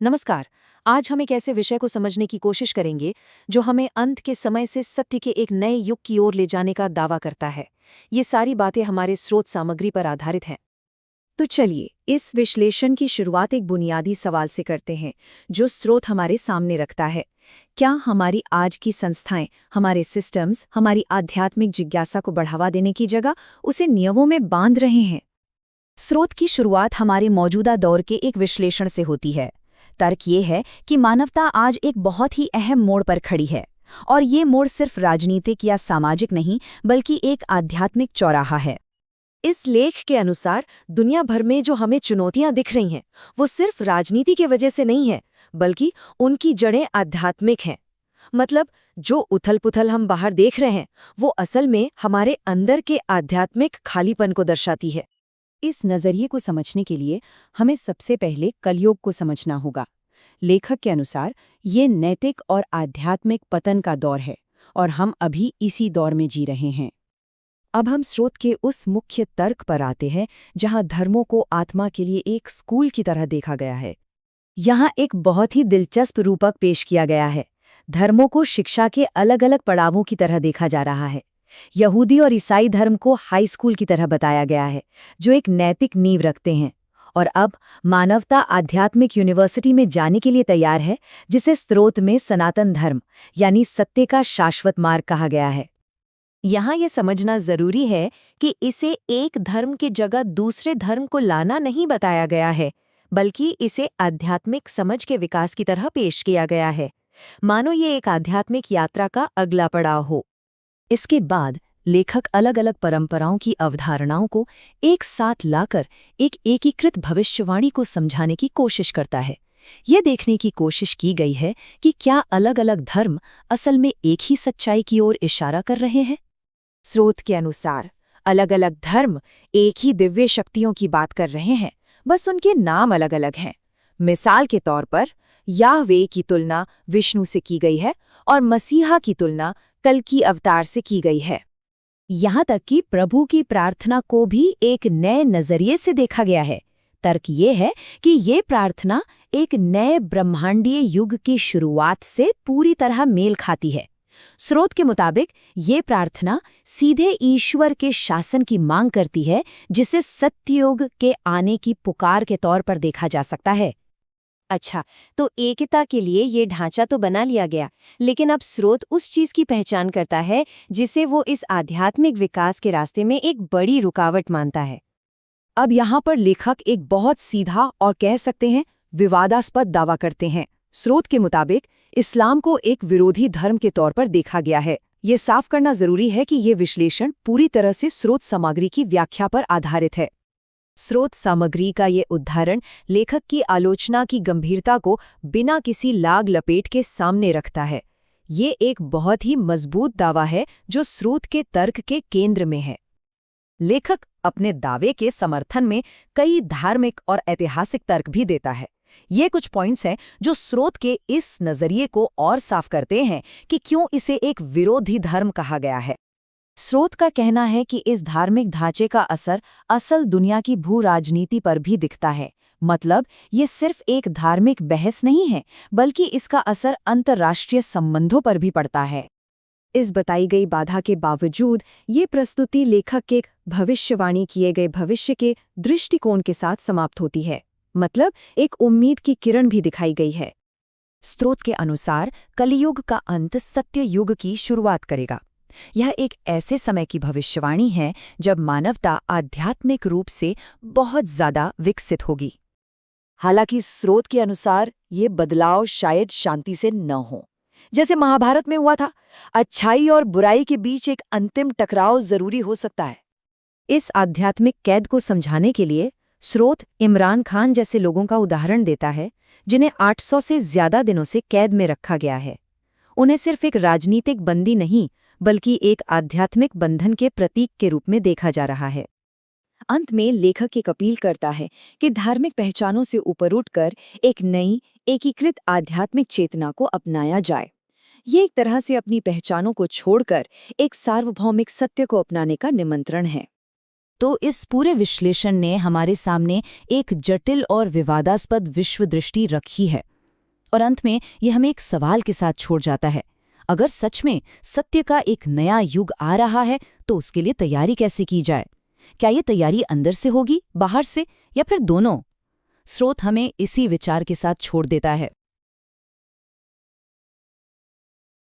नमस्कार। आज हम एक ऐसे विषय को समझने की कोशिश करेंगे जो हमें अंत के समय से सत्य के एक नए युग की ओर ले जाने का दावा करता है। ये सारी बातें हमारे स्रोत सामग्री पर आधारित हैं। तो चलिए इस विश्लेषण की शुरुआत एक बुनियादी सवाल से करते हैं जो स्रोत हमारे सामने रखता है। क्या हमारी आज की संस्थाएं, हमारे सिस्टम्स, हमारी आध्यात्मिक जिज्ञासा को बढ़ावा देने की जगह उसे नियमों में बांध रहे हैं? स्रोत की शुरुआत हमारे मौजूदा दौर के एक विश्लेषण से होती है। तर्क ये है कि मानवता आज एक बहुत ही अहम मोड़ पर खड़ी है, और ये मोड़ सिर्फ राजनीतिक या सामाजिक नहीं बल्कि एक आध्यात्मिक चौराहा है। इस लेख के अनुसार दुनिया भर में जो हमें चुनौतियां दिख रही हैं वो सिर्फ राजनीति की वजह से नहीं है, बल्कि उनकी जड़ें आध्यात्मिक हैं। मतलब जो उथल-पुथल हम बाहर देख रहे हैं वो असल में हमारे अंदर के आध्यात्मिक खालीपन को दर्शाती है। इस नज़रिए को समझने के लिए हमें सबसे पहले कलयुग को समझना होगा। लेखक के अनुसार ये नैतिक और आध्यात्मिक पतन का दौर है, और हम अभी इसी दौर में जी रहे हैं। अब हम स्रोत के उस मुख्य तर्क पर आते हैं जहां धर्मों को आत्मा के लिए एक स्कूल की तरह देखा गया है। यहाँ एक बहुत ही दिलचस्प रूपक पेश किया गया है। धर्मों को शिक्षा के अलग अलग पड़ावों की तरह देखा जा रहा है। यहूदी और ईसाई धर्म को हाई स्कूल की तरह बताया गया है, जो एक नैतिक नींव रखते हैं। और अब मानवता आध्यात्मिक यूनिवर्सिटी में जाने के लिए तैयार है, जिसे स्रोत में सनातन धर्म यानी सत्य का शाश्वत मार्ग कहा गया है। यहाँ ये समझना जरूरी है कि इसे एक धर्म की जगह दूसरे धर्म को लाना नहीं बताया गया है, बल्कि इसे आध्यात्मिक समझ के विकास की तरह पेश किया गया है, मानो ये एक आध्यात्मिक यात्रा का अगला पड़ाव हो। इसके बाद लेखक अलग अलग परंपराओं की अवधारणाओं को एक साथ लाकर एक एकीकृत भविष्यवाणी को समझाने की कोशिश करता है। ये देखने की कोशिश की गई है कि क्या अलग अलग धर्म असल में एक ही सच्चाई की ओर इशारा कर रहे हैं। स्रोत के अनुसार अलग अलग धर्म एक ही दिव्य शक्तियों की बात कर रहे हैं, बस उनके नाम अलग अलग हैं। मिसाल के तौर पर याहवे की तुलना विष्णु से की गई है और मसीहा की तुलना कल की अवतार से की गई है। यहाँ तक कि प्रभु की प्रार्थना को भी एक नए नजरिए से देखा गया है। तर्क ये है कि ये प्रार्थना एक नए ब्रह्मांडीय युग की शुरुआत से पूरी तरह मेल खाती है। स्रोत के मुताबिक ये प्रार्थना सीधे ईश्वर के शासन की मांग करती है, जिसे सत्ययुग के आने की पुकार के तौर पर देखा जा सकता है। अच्छा, तो एकता के लिए ये ढांचा तो बना लिया गया, लेकिन अब स्रोत उस चीज की पहचान करता है जिसे वो इस आध्यात्मिक विकास के रास्ते में एक बड़ी रुकावट मानता है। अब यहाँ पर लेखक एक बहुत सीधा और कह सकते हैं विवादास्पद दावा करते हैं। स्रोत के मुताबिक इस्लाम को एक विरोधी धर्म के तौर पर देखा गया है। ये साफ करना जरूरी है कि ये विश्लेषण पूरी तरह से स्रोत सामग्री की व्याख्या पर आधारित है। स्रोत सामग्री का ये उदाहरण लेखक की आलोचना की गंभीरता को बिना किसी लाग लपेट के सामने रखता है। ये एक बहुत ही मजबूत दावा है जो स्रोत के तर्क के केंद्र में है। लेखक अपने दावे के समर्थन में कई धार्मिक और ऐतिहासिक तर्क भी देता है। ये कुछ पॉइंट्स हैं जो स्रोत के इस नजरिए को और साफ करते हैं कि क्यों इसे एक विरोधी धर्म कहा गया है। स्रोत का कहना है कि इस धार्मिक ढांचे का असर असल दुनिया की भू राजनीति पर भी दिखता है। मतलब ये सिर्फ एक धार्मिक बहस नहीं है, बल्कि इसका असर अंतर्राष्ट्रीय संबंधों पर भी पड़ता है। इस बताई गई बाधा के बावजूद ये प्रस्तुति लेखक के भविष्यवाणी किए गए भविष्य के दृष्टिकोण के साथ समाप्त होती है। मतलब एक उम्मीद की किरण भी दिखाई गई है। स्रोत के अनुसार कलियुग का अंत सत्य युग की शुरुआत करेगा। यह एक ऐसे समय की भविष्यवाणी है जब मानवता आध्यात्मिक रूप से बहुत ज्यादा विकसित होगी। हालांकि स्रोत के अनुसार ये बदलाव शायद शांति से न हो, जैसे महाभारत में हुआ था। अच्छाई और बुराई के बीच एक अंतिम टकराव जरूरी हो सकता है। इस आध्यात्मिक कैद को समझाने के लिए स्रोत इमरान खान जैसे लोगों का उदाहरण देता है, जिन्हें 800 से ज्यादा दिनों से कैद में रखा गया है। उन्हें सिर्फ एक राजनीतिक बंदी नहीं, बल्कि एक आध्यात्मिक बंधन के प्रतीक के रूप में देखा जा रहा है। अंत में लेखक एक अपील करता है कि धार्मिक पहचानों से ऊपर उठकर एक नई एकीकृत आध्यात्मिक चेतना को अपनाया जाए। ये एक तरह से अपनी पहचानों को छोड़कर एक सार्वभौमिक सत्य को अपनाने का निमंत्रण है। तो इस पूरे विश्लेषण ने हमारे सामने एक जटिल और विवादास्पद विश्व दृष्टि रखी है। और अंत में ये हमें एक सवाल के साथ छोड़ जाता है, अगर सच में सत्य का एक नया युग आ रहा है तो उसके लिए तैयारी कैसे की जाए? क्या ये तैयारी अंदर से होगी, बाहर से, या फिर दोनों? स्रोत हमें इसी विचार के साथ छोड़ देता है।